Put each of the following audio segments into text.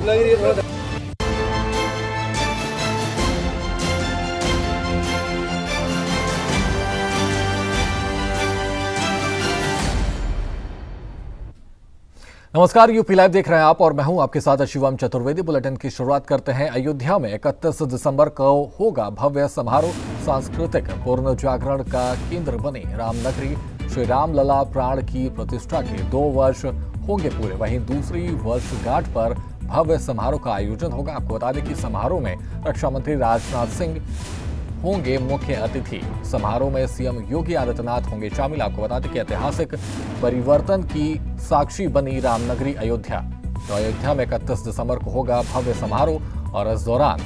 नमस्कार, UP live देख रहे हैं आप और मैं हूं आपके साथ शिवम चतुर्वेदी। बुलेटिन की शुरुआत करते हैं। अयोध्या में 31 दिसंबर को होगा भव्य समारोह। सांस्कृतिक पुनर्जागरण का केंद्र बनी रामनगरी श्री राम लला प्राण की प्रतिष्ठा के 2 वर्ष होंगे पूरे। वहीं दूसरी वर्षगांठ पर भव्य समारोह का आयोजन होगा। आपको बता दें कि समारोह में रक्षा मंत्री राजनाथ सिंह होंगे मुख्य अतिथि। समारोह में सीएम योगी आदित्यनाथ होंगे शामिल। आपको बता दें कि ऐतिहासिक परिवर्तन की साक्षी बनी रामनगरी अयोध्या। तो अयोध्या में 31 दिसंबर को होगा भव्य समारोह और इस दौरान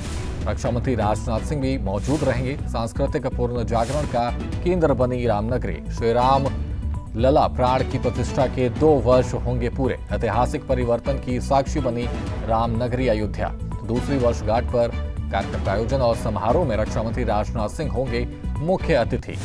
रक्षा मंत्री राजनाथ सिंह भी मौजूद रहेंगे। सांस्कृतिक पुनर्जागरण का केंद्र बनी रामनगरी श्री राम लला प्राण की प्रतिष्ठा के 2 वर्ष होंगे पूरे। ऐतिहासिक परिवर्तन की साक्षी बनी रामनगरी अयोध्या। दूसरी वर्षगांठ पर कार्यक्रम का आयोजन और समारोह में रक्षा मंत्री राजनाथ सिंह होंगे मुख्य अतिथि।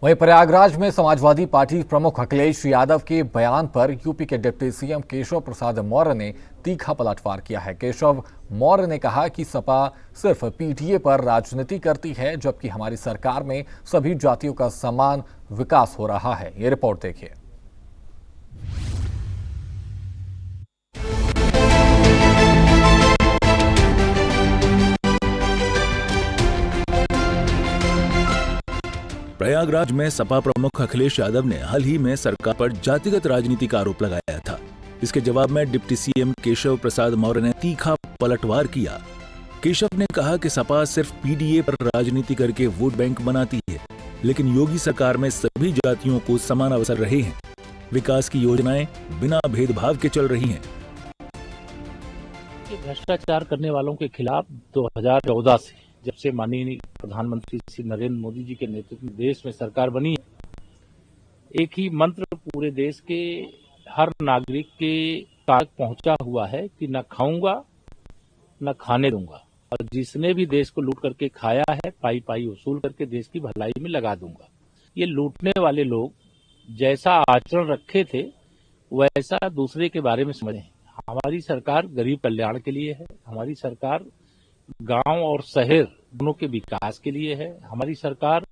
वहीं प्रयागराज में समाजवादी पार्टी प्रमुख अखिलेश यादव के बयान पर यूपी के डिप्टी सीएम केशव प्रसाद मौर्य ने तीखा पलटवार किया है। केशव मौर्य ने कहा कि सपा सिर्फ पीटीए पर राजनीति करती है, जबकि हमारी सरकार में सभी जातियों का समान विकास हो रहा है। ये रिपोर्ट देखिए। प्रयागराज में सपा प्रमुख अखिलेश यादव ने हाल ही में सरकार पर जातिगत राजनीति का आरोप लगाया था। इसके जवाब में डिप्टी सीएम केशव प्रसाद मौर्य ने तीखा पलटवार किया। केशव ने कहा कि सपा सिर्फ पीडीए पर राजनीति करके वोट बैंक बनाती है, लेकिन योगी सरकार में सभी जातियों को समान अवसर रहे हैं। विकास की योजनाएं बिना भेदभाव के चल रही हैं। भ्रष्टाचार करने वालों के खिलाफ 2014 से, जब से माननीय प्रधानमंत्री श्री नरेंद्र मोदी जी के नेतृत्व में देश में सरकार बनी है, एक ही मंत्र पूरे देश के हर नागरिक के तक पहुंचा हुआ है कि न खाऊंगा न खाने दूंगा, और जिसने भी देश को लूट करके खाया है पाई पाई वसूल करके देश की भलाई में लगा दूंगा। ये लूटने वाले लोग जैसा आचरण रखे थे वैसा दूसरे के बारे में समझें। हमारी सरकार गरीब कल्याण के लिए है। हमारी सरकार गांव और शहर दोनों के विकास के लिए है। हमारी सरकार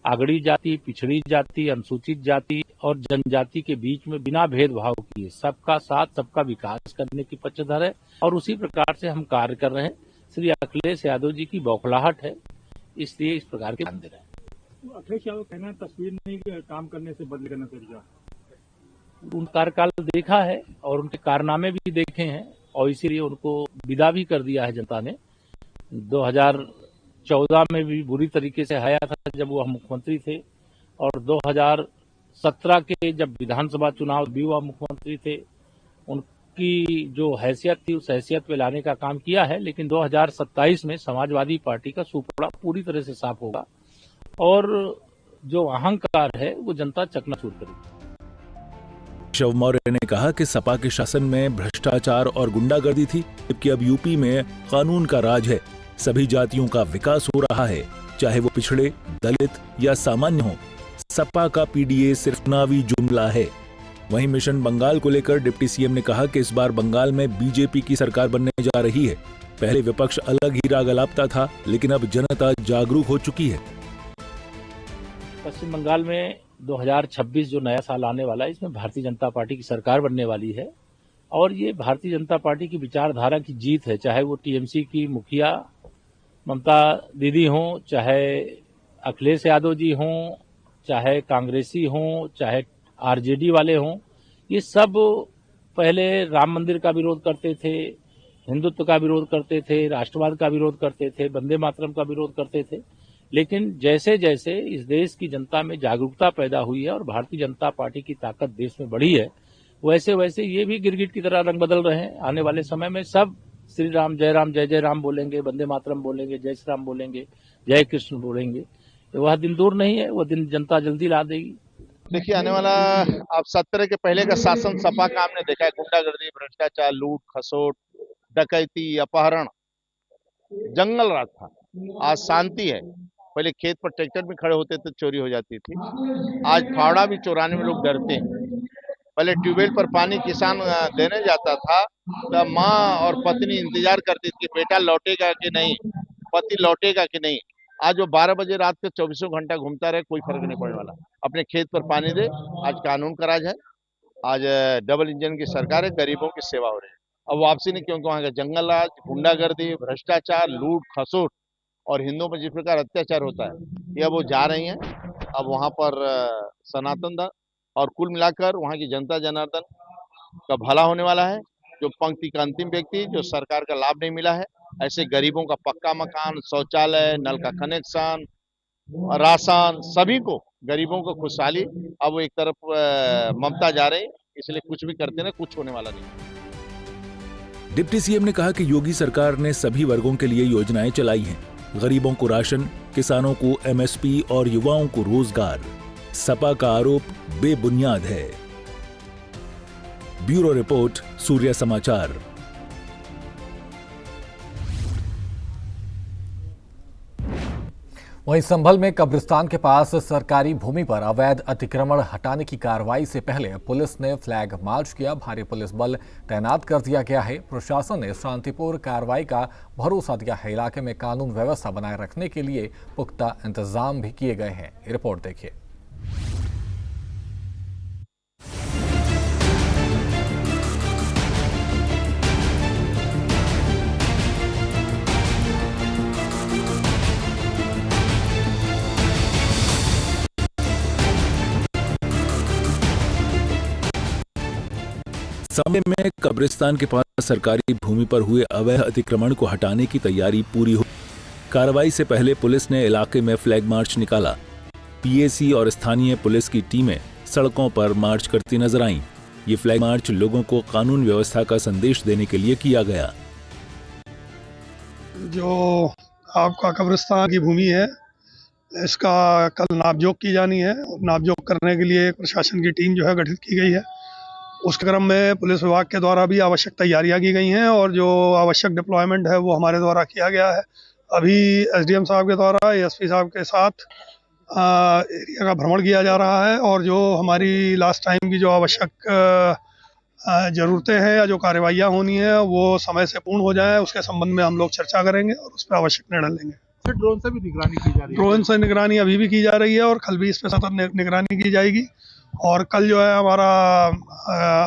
अगड़ी जाति, पिछड़ी जाति, अनुसूचित जाति और जनजाति के बीच में बिना भेदभाव किए सबका साथ, सबका विकास करने की पक्षधर है, और उसी प्रकार से हम कार्य कर रहे हैं। श्री अखिलेश यादव जी की बौखलाहट है, इसलिए इस प्रकार के ध्यान दे रहे हैं। अखिलेश यादव कहना तस्वीर नहीं काम करने से बदले का नजरिया। उन कार्यकाल देखा है और उनके कारनामे भी देखे हैं, और इसीलिए उनको विदा भी कर दिया है जनता ने। 2014 में भी बुरी तरीके से हराया था जब वह मुख्यमंत्री थे, और 2017 के जब विधानसभा चुनाव भी वह मुख्यमंत्री थे। उनकी जो हैसियत थी उस हैसियत पे लाने का काम किया है, लेकिन 2027 में समाजवादी पार्टी का सुपड़ा पूरी तरह से साफ होगा और जो अहंकार है वो जनता चकनाचूर करेगी। केशव मौर्य ने कहा कि सपा के शासन में भ्रष्टाचार और गुंडागर्दी थी, जबकि अब यूपी में कानून का राज है। सभी जातियों का विकास हो रहा है, चाहे वो पिछड़े, दलित या सामान्य हो। सपा का पीडीए सिर्फ चुनावी जुमला है। वहीं मिशन बंगाल को लेकर डिप्टी सीएम ने कहा कि इस बार बंगाल में बीजेपी की सरकार बनने जा रही है। पहले विपक्ष अलग ही राग अलापता था, लेकिन अब जनता जागरूक हो चुकी है। पश्चिम बंगाल में 2026 जो नया साल आने वाला है, इसमें भारतीय जनता पार्टी की सरकार बनने वाली है, और ये भारतीय जनता पार्टी की विचारधारा की जीत है। चाहे वो टीएमसी की मुखिया ममता दीदी हों, चाहे अखिलेश यादव जी हों, चाहे कांग्रेसी हों, चाहे आरजेडी वाले हों, ये सब पहले राम मंदिर का विरोध करते थे, हिंदुत्व का विरोध करते थे, राष्ट्रवाद का विरोध करते थे, वंदे मातरम का विरोध करते थे। लेकिन जैसे जैसे इस देश की जनता में जागरूकता पैदा हुई है और भारतीय जनता पार्टी की ताकत देश में बढ़ी है, वैसे वैसे ये भी गिरगिट की तरह रंग बदल रहे हैं। आने वाले समय में सब श्री राम जय जय राम बोलेंगे, वंदे मातरम बोलेंगे, जय श्री राम बोलेंगे, जय कृष्ण बोलेंगे। तो वह दिन दूर नहीं है, वह दिन जनता जल्दी ला देगी। देखिए, आने वाला आप 17 के पहले का शासन सपा का हमने देखा है। गुंडागर्दी, भ्रष्टाचार, लूट खसोट, डकैती, अपहरण, जंगल राज था। आज शांति है। पहले खेत पर ट्रैक्टर भी खड़े होते थे, चोरी हो जाती थी। आज फावड़ा भी चुराने में लोग डरते हैं। पहले ट्यूबवेल पर पानी किसान देने जाता था तो माँ और पत्नी इंतजार करती थी कि बेटा लौटेगा कि नहीं, पति लौटेगा कि नहीं। आज वो 12 बजे रात के 24 घंटा घूमता रहे, कोई फर्क नहीं पड़ने वाला। अपने खेत पर पानी दे, आज कानून का राज है। आज डबल इंजन की सरकार है, गरीबों की सेवा हो रही है। अब वापसी नहीं, क्योंकि वहां का जंगल राज, गुंडागर्दी, भ्रष्टाचार, लूट खसोट और हिंदुओं पर जिस प्रकार अत्याचार होता है, ये अब वो जा रही हैं। अब वहां पर सनातन धर्म और कुल मिलाकर वहां की जनता जनार्दन का भला होने वाला है। जो पंक्ति का अंतिम व्यक्ति, जो सरकार का लाभ नहीं मिला है, ऐसे गरीबों का पक्का मकान, शौचालय, नल का कनेक्शन, राशन, सभी को, गरीबों को खुशहाली। अब वो एक तरफ ममता जा रही, इसलिए कुछ भी करते ना, कुछ होने वाला नहीं। डिप्टी सीएम ने कहा कि योगी सरकार ने सभी वर्गों के लिए योजनाएं चलाई हैं। गरीबों को राशन, किसानों को एमएसपी और युवाओं को रोजगार। सपा का आरोप बेबुनियाद है। ब्यूरो रिपोर्ट, सूर्य समाचार। वहीं संभल में कब्रिस्तान के पास सरकारी भूमि पर अवैध अतिक्रमण हटाने की कार्रवाई से पहले पुलिस ने फ्लैग मार्च किया। भारी पुलिस बल तैनात कर दिया गया है। प्रशासन ने शांतिपूर्ण कार्रवाई का भरोसा दिया है। इलाके में कानून व्यवस्था बनाए रखने के लिए पुख्ता इंतजाम भी किए गए हैं। रिपोर्ट देखिए। संभल में कब्रिस्तान के पास सरकारी भूमि पर हुए अवैध अतिक्रमण को हटाने की तैयारी पूरी हो। कार्रवाई से पहले पुलिस ने इलाके में फ्लैग मार्च निकाला। पीएसी और स्थानीय पुलिस की टीमें सड़कों पर मार्च करती नजर आईं। ये फ्लैग मार्च लोगों को कानून व्यवस्था का संदेश देने के लिए किया गया। जो आपका कब्रिस्तान की भूमि है, इसका कल नापजोक की जानी है। नापजोक करने के लिए प्रशासन की टीम जो है गठित की गई है। उस क्रम में पुलिस विभाग के द्वारा भी आवश्यक तैयारियां की गई हैं और जो आवश्यक डिप्लॉयमेंट है वो हमारे द्वारा किया गया है। अभी एसडीएम साहब के द्वारा एएसपी साहब के साथ एरिया का भ्रमण किया जा रहा है और जो हमारी लास्ट टाइम की जो आवश्यक ज़रूरतें हैं या जो कार्रवाइयाँ होनी है वो समय से पूर्ण हो जाए, उसके संबंध में हम लोग चर्चा करेंगे और उस पर आवश्यक निर्णय लेंगे। सर, ड्रोन से भी निगरानी की जा रही है? ड्रोन से निगरानी अभी भी की जा रही है और कल भी इस पर सतत निगरानी की जाएगी। और कल जो है हमारा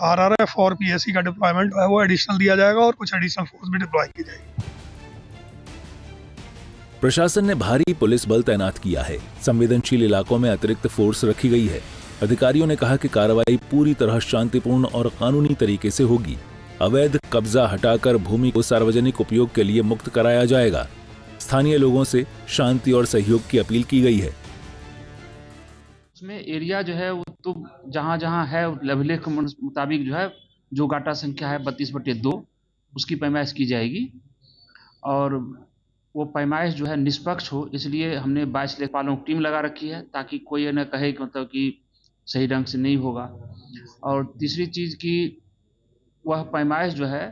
आरआरएफ और पीएसी का डिप्लॉयमेंट है वो एडिशनल दिया जाएगा और कुछ एडिशनल फोर्स भी डिप्लॉय की जाएगी। प्रशासन ने भारी पुलिस बल तैनात किया है। संवेदनशील इलाकों में अतिरिक्त फोर्स रखी गई है। अधिकारियों ने कहा कि कार्रवाई पूरी तरह शांतिपूर्ण और कानूनी तरीके से होगी। अवैध कब्जा हटाकर भूमि को सार्वजनिक उपयोग के लिए मुक्त कराया जाएगा। स्थानीय लोगों से शांति और सहयोग की अपील की गई है। उसमें एरिया जो है वो तो जहाँ है अभिलेख के मुताबिक जो है, जो गाटा संख्या है 32/2 उसकी पैमाइश की जाएगी और वो पैमाइश जो है निष्पक्ष हो, इसलिए हमने 22 लेखपालों की टीम लगा रखी है ताकि कोई ये न कहे कि मतलब कि सही ढंग से नहीं होगा। और तीसरी चीज़ की वह पैमाइश जो है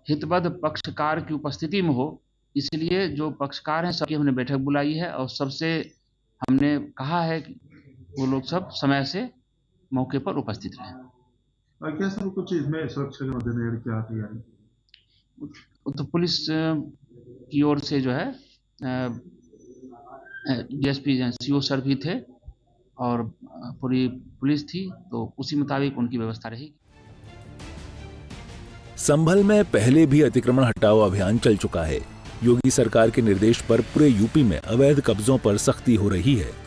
हितबद्ध पक्षकार की उपस्थिति में हो, इसलिए जो पक्षकार हैं सबकी हमने बैठक बुलाई है और सबसे हमने कहा है कि वो लोग सब समय से मौके पर उपस्थित रहें। क्या सर कुछ इसमें सुरक्षा के मद्देनजर क्या तैयारी? तो पुलिस की ओर से जो है डीएसपी सीओ सर भी थे और पूरी पुलिस थी, तो उसी मुताबिक उनकी व्यवस्था रहेगी। संभल में पहले भी अतिक्रमण हटाओ अभियान चल चुका है। योगी सरकार के निर्देश पर पूरे यूपी में अवैध कब्जों पर सख्ती हो रही है।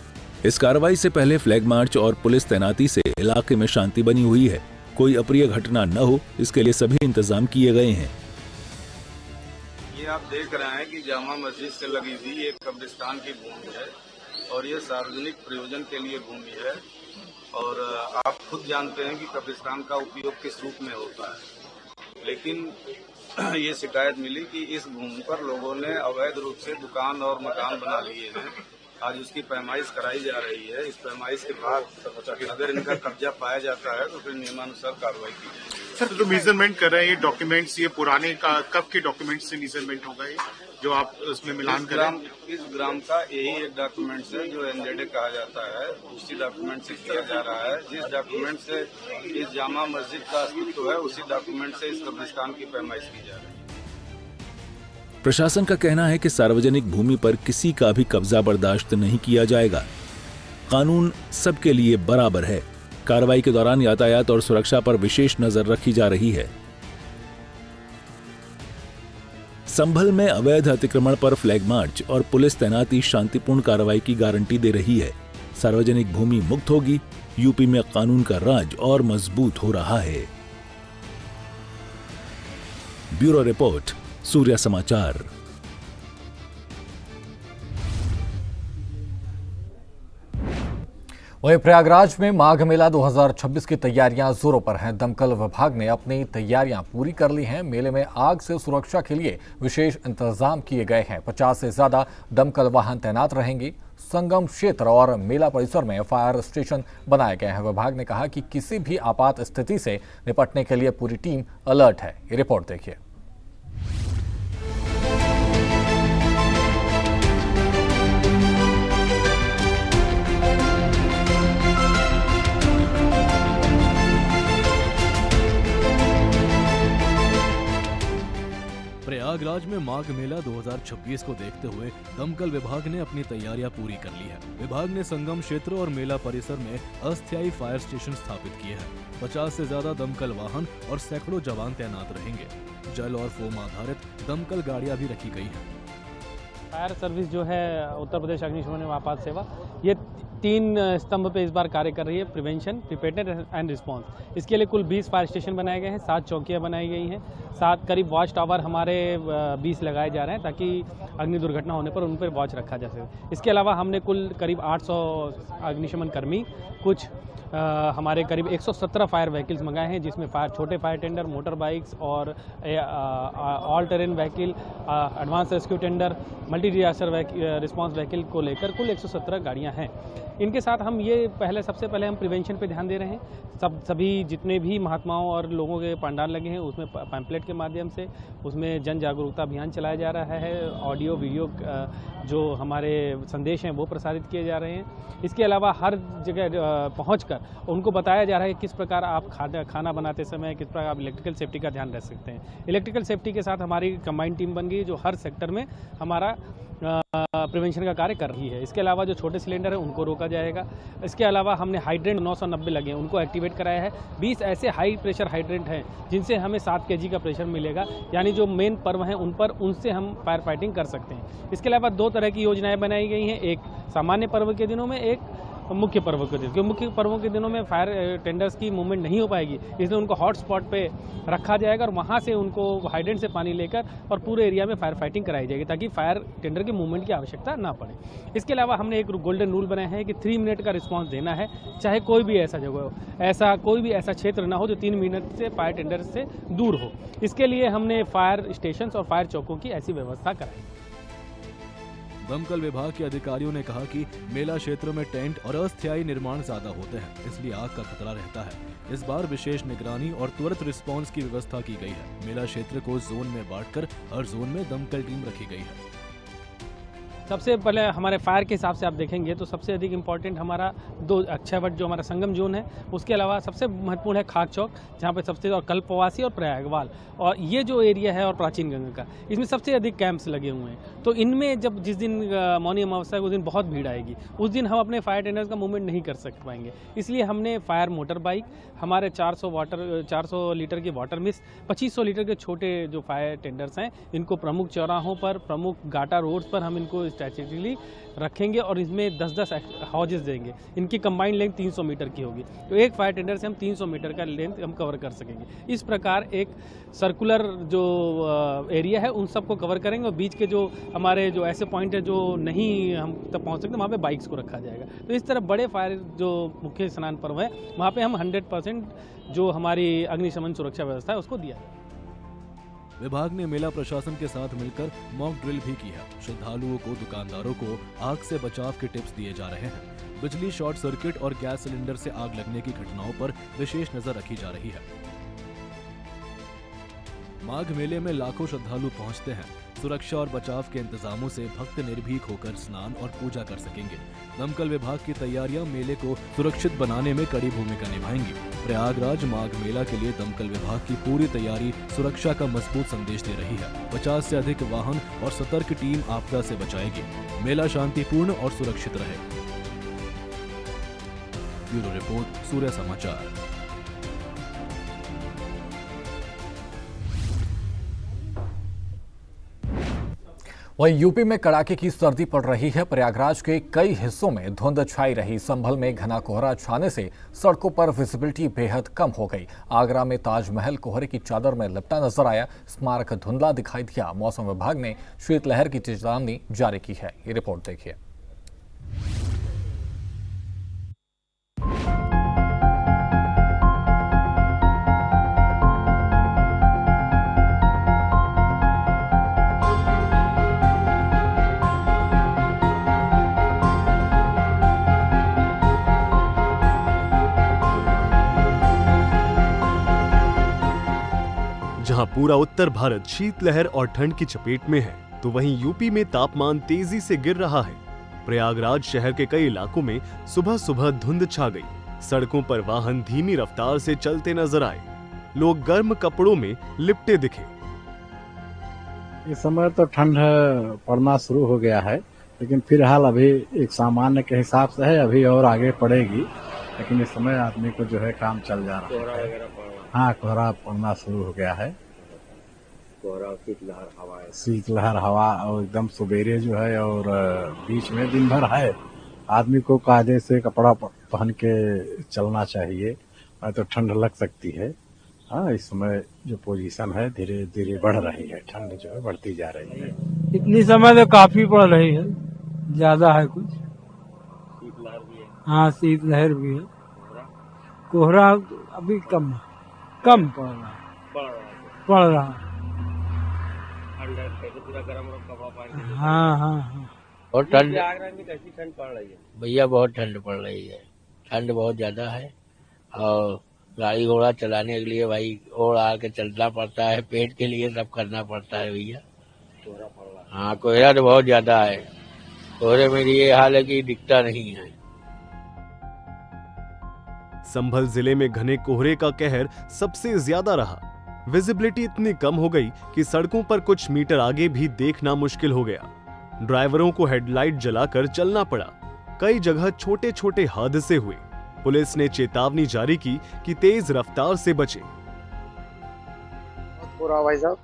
इस कार्रवाई से पहले फ्लैग मार्च और पुलिस तैनाती से इलाके में शांति बनी हुई है। कोई अप्रिय घटना न हो, इसके लिए सभी इंतजाम किए गए हैं। ये आप देख रहे हैं कि जामा मस्जिद से लगी हुई एक कब्रिस्तान की भूमि है और ये सार्वजनिक प्रयोजन के लिए भूमि है और आप खुद जानते हैं कि कब्रिस्तान का उपयोग किस रूप में होता है। लेकिन ये शिकायत मिली कि इस भूमि पर लोगों ने अवैध रूप से दुकान और मकान बना लिए हैं। आज उसकी पैमाइश कराई जा रही है। इस पैमाइश के बाद अगर इनका कब्जा पाया जाता है तो फिर नियमानुसार कार्रवाई की जाएगी। सर, जो मेजरमेंट कर रहे हैं ये डॉक्यूमेंट्स, ये पुराने का कब के डॉक्यूमेंट्स से मेजरमेंट होगा? ये जो आप उसमें मिलान करें? इस ग्राम का यही एक डॉक्यूमेंट्स है जो एनजेडे कहा जाता है, उसी डॉक्यूमेंट से किया जा रहा है। जिस डॉक्यूमेंट से इस जामा मस्जिद का अस्तित्व है, उसी डॉक्यूमेंट से इस कब्रिस्तान की पैमाइश की जा रही है। प्रशासन का कहना है कि सार्वजनिक भूमि पर किसी का भी कब्जा बर्दाश्त नहीं किया जाएगा। कानून सबके लिए बराबर है। कार्रवाई के दौरान यातायात और सुरक्षा पर विशेष नजर रखी जा रही है। संभल में अवैध अतिक्रमण पर फ्लैग मार्च और पुलिस तैनाती शांतिपूर्ण कार्रवाई की गारंटी दे रही है। सार्वजनिक भूमि मुक्त होगी, यूपी में कानून का राज और मजबूत हो रहा है। ब्यूरो रिपोर्ट, सूर्य समाचार। वहीं प्रयागराज में माघ मेला 2026 की तैयारियां जोरों पर हैं। दमकल विभाग ने अपनी तैयारियां पूरी कर ली हैं। मेले में आग से सुरक्षा के लिए विशेष इंतजाम किए गए हैं। 50 से ज्यादा दमकल वाहन तैनात रहेंगे। संगम क्षेत्र और मेला परिसर में फायर स्टेशन बनाए गए हैं। विभाग ने कहा कि किसी भी आपात स्थिति से निपटने के लिए पूरी टीम अलर्ट है। ये रिपोर्ट देखिए। प्रयागराज में माघ मेला 2026 को देखते हुए दमकल विभाग ने अपनी तैयारियां पूरी कर ली है। विभाग ने संगम क्षेत्र और मेला परिसर में अस्थायी फायर स्टेशन स्थापित किए हैं। 50 से ज्यादा दमकल वाहन और सैकड़ों जवान तैनात रहेंगे। जल और फोम आधारित दमकल गाड़ियां भी रखी गई हैं। फायर सर्विस जो है उत्तर प्रदेश अग्निशमन एवं आपात सेवा, ये 3 स्तंभ पे इस बार कार्य कर रही है। Prevention, preparedness and response. इसके लिए कुल 20 फायर स्टेशन बनाए गए हैं, 7 चौकियां बनाई गई हैं, 7 करीब वॉच टावर हमारे 20 लगाए जा रहे हैं ताकि अग्नि दुर्घटना होने पर उन पर वॉच रखा जा सके। इसके अलावा हमने कुल करीब 800 अग्निशमन कर्मी, कुछ हमारे करीब 117 फायर व्हीकल्स मंगाए हैं, जिसमें छोटे फायर टेंडर, मोटर बाइक्स और all terrain vehicle, advance rescue tender, multi disaster response vehicle को लेकर कुल 117 गाड़ियां हैं। इनके साथ हम ये सबसे पहले हम प्रिवेंशन पे ध्यान दे रहे हैं। सभी जितने भी महात्माओं और लोगों के पंडाल लगे हैं उसमें पैम्पलेट के माध्यम से उसमें जन जागरूकता अभियान चलाया जा रहा है। ऑडियो वीडियो जो हमारे संदेश हैं वो प्रसारित किए जा रहे हैं। इसके अलावा हर जगह पहुंचकर उनको बताया जा रहा है किस प्रकार आप खाना बनाते समय किस प्रकार आप इलेक्ट्रिकल सेफ्टी का ध्यान रख सकते हैं। इलेक्ट्रिकल सेफ्टी के साथ हमारी कंबाइंड टीम बन गई जो हर सेक्टर में हमारा प्रिवेंशन का कार्य कर रही है। इसके अलावा जो छोटे सिलेंडर है उनको रोका जाएगा। इसके अलावा हमने हाइड्रेंट 990 लगे हैं, उनको एक्टिवेट कराया है। 20 ऐसे हाई प्रेशर हाइड्रेंट हैं जिनसे हमें 7 kg का प्रेशर मिलेगा, यानी जो मेन पर्व हैं उनसे हम फायर फाइटिंग कर सकते हैं। इसके अलावा 2 तरह की योजनाएं बनाई गई हैं, एक सामान्य पर्व के दिनों में, एक मुख्य पर्व के दिन। क्योंकि मुख्य पर्वों के दिनों में फायर टेंडर्स की मूवमेंट नहीं हो पाएगी, इसलिए उनको हॉट स्पॉट पे रखा जाएगा और वहाँ से उनको हाइड्रेंट से पानी लेकर और पूरे एरिया में फायर फाइटिंग कराई जाएगी ताकि फायर टेंडर के मूवमेंट की आवश्यकता ना पड़े। इसके अलावा हमने एक गोल्डन रूल बनाया है कि 3 मिनट का रिस्पांस देना है, चाहे कोई भी ऐसा जगह हो, कोई भी ऐसा क्षेत्र ना हो जो 3 मिनट से फायर टेंडर से दूर हो। इसके लिए हमने फायर स्टेशन और फायर चौकों की ऐसी व्यवस्था कराई। दमकल विभाग के अधिकारियों ने कहा कि मेला क्षेत्र में टेंट और अस्थायी निर्माण ज्यादा होते हैं, इसलिए आग का खतरा रहता है। इस बार विशेष निगरानी और त्वरित रिस्पांस की व्यवस्था की गई है। मेला क्षेत्र को जोन में बांटकर हर जोन में दमकल टीम रखी गई है। सबसे पहले हमारे फायर के हिसाब से आप देखेंगे तो सबसे अधिक इम्पोर्टेंट हमारा 2 अक्षयवट जो हमारा संगम जोन है, उसके अलावा सबसे महत्वपूर्ण है खाक चौक, जहाँ पे सबसे और कल्पवासी और प्रयागवाल, और ये जो एरिया है और प्राचीन गंगा का, इसमें सबसे अधिक कैंप्स लगे हुए हैं। तो इनमें जब जिस दिन मौनी अमावस्या उस दिन बहुत भीड़ आएगी, उस दिन हम अपने फायर टेंडर्स का मूवमेंट नहीं कर पाएंगे। इसलिए हमने फायर मोटर बाइक, हमारे 400 लीटर की वाटर मिस्ट, 2500 लीटर के छोटे जो फायर टेंडर्स हैं, इनको प्रमुख चौराहों पर, प्रमुख घाटा रोड्स पर हम इनको स्ट्रेटेजिकली रखेंगे और इसमें 10-10 हाउजेस देंगे। इनकी कंबाइंड लेंथ 300 मीटर की होगी, तो एक फायर टेंडर से हम 300 मीटर का लेंथ हम कवर कर सकेंगे। इस प्रकार एक सर्कुलर जो एरिया है उन सबको कवर करेंगे और बीच के जो हमारे जो ऐसे पॉइंट है जो नहीं हम तक पहुंच सकते, वहाँ पे बाइक्स को रखा जाएगा। तो इस तरह बड़े फायर जो मुख्य स्नान पर्व है वहाँ पे हम 100% जो हमारी अग्निशमन सुरक्षा व्यवस्था है उसको दिया है। विभाग ने मेला प्रशासन के साथ मिलकर मॉक ड्रिल भी की है। श्रद्धालुओं को, दुकानदारों को आग से बचाव के टिप्स दिए जा रहे हैं। बिजली शॉर्ट सर्किट और गैस सिलेंडर से आग लगने की घटनाओं पर विशेष नजर रखी जा रही है। माघ मेले में लाखों श्रद्धालु पहुंचते हैं। सुरक्षा और बचाव के इंतजामों से भक्त निर्भीक होकर स्नान और पूजा कर सकेंगे। दमकल विभाग की तैयारियां मेले को सुरक्षित बनाने में कड़ी भूमिका निभाएंगी। प्रयागराज माघ मेला के लिए दमकल विभाग की पूरी तैयारी सुरक्षा का मजबूत संदेश दे रही है। 50 से अधिक वाहन और सतर्क टीम आपदा से बचाएगी। मेला शांतिपूर्ण और सुरक्षित रहे। ब्यूरो रिपोर्ट, सूर्य समाचार। वहीं यूपी में कड़ाके की सर्दी पड़ रही है। प्रयागराज के कई हिस्सों में धुंध छाई रही। संभल में घना कोहरा छाने से सड़कों पर विजिबिलिटी बेहद कम हो गई। आगरा में ताजमहल कोहरे की चादर में लिपटा नजर आया। स्मारक धुंधला दिखाई दिया। मौसम विभाग ने शीतलहर की चेतावनी जारी की है। ये रिपोर्ट देखिए। जहां पूरा उत्तर भारत शीतलहर और ठंड की चपेट में है, तो वहीं यूपी में तापमान तेजी से गिर रहा है। प्रयागराज शहर के कई इलाकों में सुबह सुबह धुंध छा गई। सड़कों पर वाहन धीमी रफ्तार से चलते नजर आए। लोग गर्म कपड़ों में लिपटे दिखे। इस समय तो ठंड पड़ना शुरू हो गया है, लेकिन फिलहाल अभी एक सामान्य के हिसाब से है, अभी और आगे पड़ेगी। लेकिन इस समय आदमी को जो है काम चल जा रहा है। हाँ, कोहरा पड़ना शुरू हो गया है। कोहरा, शीतलहर हवा और एकदम सवेरे जो है और बीच में दिन भर है। आदमी को कायदे से कपड़ा पहन के चलना चाहिए, नहीं तो ठंड लग सकती है। हाँ, इस समय जो पोजीशन है धीरे धीरे बढ़ रही है। ठंड जो है बढ़ती जा रही है। इतनी समय तो काफी पड़ रही है, ज्यादा है कुछ। शीतलहर भी है। हाँ, शीतलहर भी है। कोहरा अभी कम पड़ रहा है। हाँ। और ठंड, आगरा में कैसी ठंड पड़ रही है? भैया बहुत ठंड पड़ रही है। ठंड बहुत ज्यादा है और गाड़ी घोड़ा चलाने के लिए भाई ओढ़ आके चलना पड़ता है। पेट के लिए सब करना पड़ता है भैया। कोहरा पड़ रहा है। हाँ, कोहरा तो बहुत ज्यादा है। कोहरे में ये हाल है कि दिखता नहीं है। संभल जिले में घने कोहरे का कहर सबसे ज्यादा रहा। विजिबिलिटी इतनी कम हो गई कि सड़कों पर कुछ मीटर आगे भी देखना मुश्किल हो गया। ड्राइवरों को हेडलाइट जलाकर चलना पड़ा। कई जगह छोटे छोटे हादसे हुए। पुलिस ने चेतावनी जारी की कि तेज रफ्तार से बचें। बहुत बुरा भाई साहब,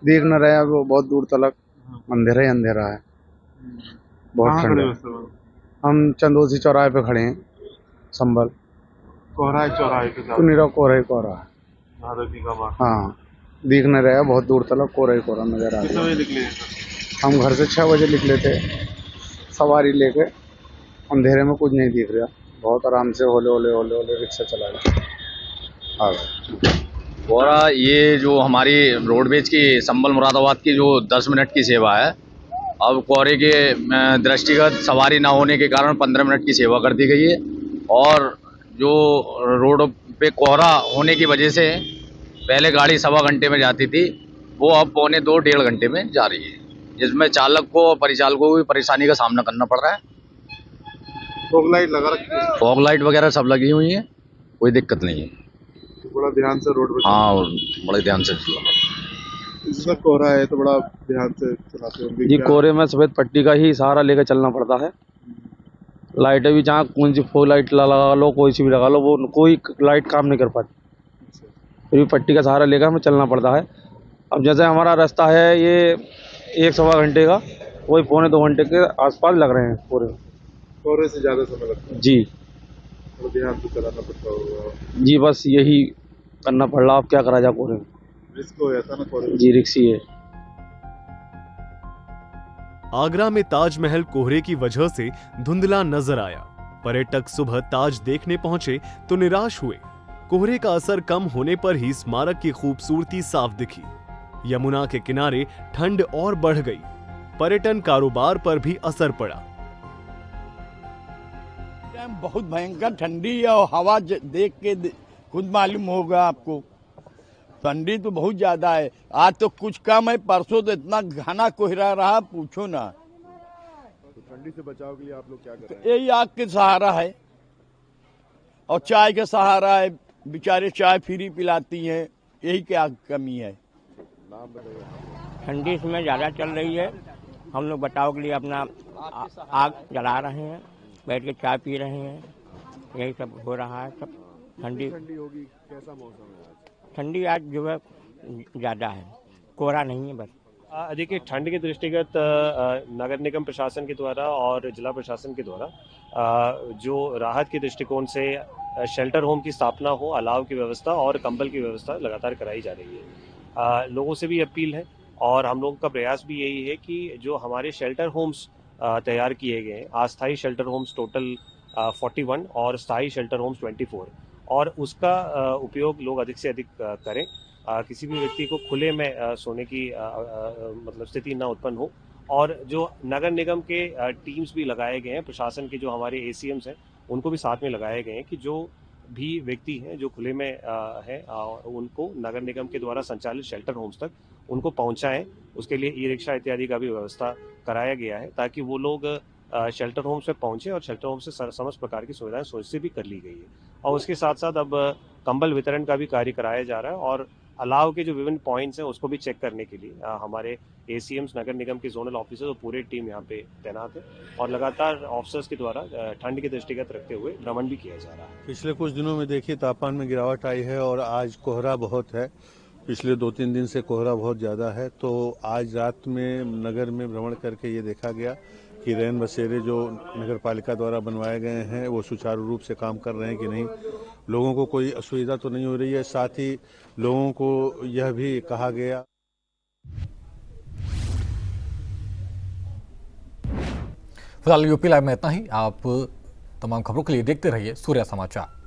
देख न रहे वो बहुत दूर तक अंधेरा ही अंधेरा है। बहुत ठंड है। हम चंदोसी चौराहे पे खड़े हैं। संभल कोहरा है चौराहे के साथ। निरा कोहरा ही कोहरा है। हाँ, दिख न रहा है, बहुत दूर तक कोहरा ही कोहरा नजर आ रहा है। हम घर से 6 बजे निकले थे सवारी लेके। अंधेरे में कुछ नहीं दिख रहा। बहुत आराम से होले रिक्शा चला रहा। कोहरा ये जो हमारी रोडवेज की संभल मुरादाबाद की जो 10 मिनट की सेवा है, अब कोहरे के दृष्टिगत सवारी ना होने के कारण 15 मिनट की सेवा कर दी गई है। और जो रोड पे कोहरा होने की वजह से पहले गाड़ी 1.25 घंटे में जाती थी, वो अब 1.5 घंटे में जा रही है, जिसमें चालक को और परिचालकों को भी परेशानी का सामना करना पड़ रहा है। फॉग लाइट लगा रखी है। फॉग लाइट वगैरह सब लगी हुई है, कोई दिक्कत नहीं है। तो बड़ा ध्यान से रोड पे। हाँ, बड़े ध्यान से इसका कोहरा है तो बड़ा ध्यान से चलाते होंगे। जी, कोहरे में सफेद पट्टी का ही सहारा लेकर चलना पड़ता है। लाइटें भी जहाँ कौन सी फॉग लाइट लगा लो, कोई सी भी लगा लो, वो कोई लाइट काम नहीं कर पाती। फिर भी पट्टी का सहारा लेकर हमें चलना पड़ता है। अब जैसे हमारा रास्ता है ये 1-1.25 घंटे का, वही 1.25-2 घंटे के आसपास लग रहे हैं पूरे। कोहरे से ज्यादा समय लगता है। जी, तो ध्यान से चलाना पड़ता होगा। जी, बस यही करना पड़ रहा। अब क्या करा जाए, कोहरे में रिस्क हो जाता ना कोहरे। जी, रिक्सी है। आगरा में ताजमहल कोहरे की वजह से धुंधला नजर आया। पर्यटक सुबह ताज देखने पहुंचे तो निराश हुए। कोहरे का असर कम होने पर ही स्मारक की खूबसूरती साफ दिखी। यमुना के किनारे ठंड और बढ़ गई। पर्यटन कारोबार पर भी असर पड़ा। बहुत भयंकर ठंडी और हवा देख के खुद मालूम होगा आपको। ठंडी तो बहुत ज्यादा है। आज तो कुछ कम है, परसों तो इतना घना कोहरा रहा पूछो ना। तो ठंडी से बचाव के लिए आप लोग क्या कर रहे हैं? यही आग के सहारा है और चाय का सहारा है। बेचारे चाय फ्री पिलाती हैं, यही क्या कमी है। नाम बताइए। ठंडी इसमें ज़्यादा चल रही है, हम लोग बचाव के लिए अपना आग जला रहे हैं, बैठ के चाय पी रहे हैं, यही सब हो रहा है। सब ठंडी होगी, कैसा मौसम है आज? ठंडी आज जो है ज़्यादा है, कोहरा नहीं है बस। देखिए, ठंड के दृष्टिगत नगर निगम प्रशासन के द्वारा और जिला प्रशासन के द्वारा जो राहत के दृष्टिकोण से शेल्टर होम की स्थापना हो, अलाव की व्यवस्था और कंबल की व्यवस्था लगातार कराई जा रही है। लोगों से भी अपील है और हम लोगों का प्रयास भी यही है कि जो हमारे शेल्टर होम्स तैयार किए गए हैं, अस्थायी शेल्टर होम्स टोटल 41 और स्थायी शेल्टर होम्स 24, और उसका उपयोग लोग अधिक से अधिक करें। किसी भी व्यक्ति को खुले में सोने की मतलब स्थिति ना उत्पन्न हो। और जो नगर निगम के टीम्स भी लगाए गए हैं, प्रशासन के जो हमारे ACMs हैं उनको भी साथ में लगाए गए हैं कि जो भी व्यक्ति हैं जो खुले में हैं उनको नगर निगम के द्वारा संचालित शेल्टर होम्स तक उनको पहुंचाएं। उसके लिए ई-रिक्शा इत्यादि का भी व्यवस्था कराया गया है ताकि वो लोग शेल्टर होम्स पे पहुंचे और शेल्टर होम से समस्त प्रकार की सुविधाएं सुनिश्चित भी कर ली गई है। और उसके साथ साथ अब कंबल वितरण का भी कार्य कराया जा रहा है और अलाव के जो विभिन्न पॉइंट्स हैं उसको भी चेक करने के लिए हमारे ACMs, नगर निगम के जोनल ऑफिसर्स और पूरे टीम यहाँ पे तैनात है और लगातार ऑफिसर्स के द्वारा ठंड के दृष्टिगत रखते हुए भ्रमण भी किया जा रहा है। पिछले कुछ दिनों में देखिए तापमान में गिरावट आई है और आज कोहरा बहुत है। पिछले 2-3 दिन से कोहरा बहुत ज़्यादा है, तो आज रात में नगर में भ्रमण करके ये देखा गया कि रैन बसेरे जो नगर पालिका द्वारा बनवाए गए हैं वो सुचारू रूप से काम कर रहे हैं कि नहीं, लोगों को कोई असुविधा तो नहीं हो रही है। साथ ही लोगों को यह भी कहा गया। फिलहाल यूपी लाइव में इतना ही। आप तमाम खबरों के लिए देखते रहिए सूर्या समाचार।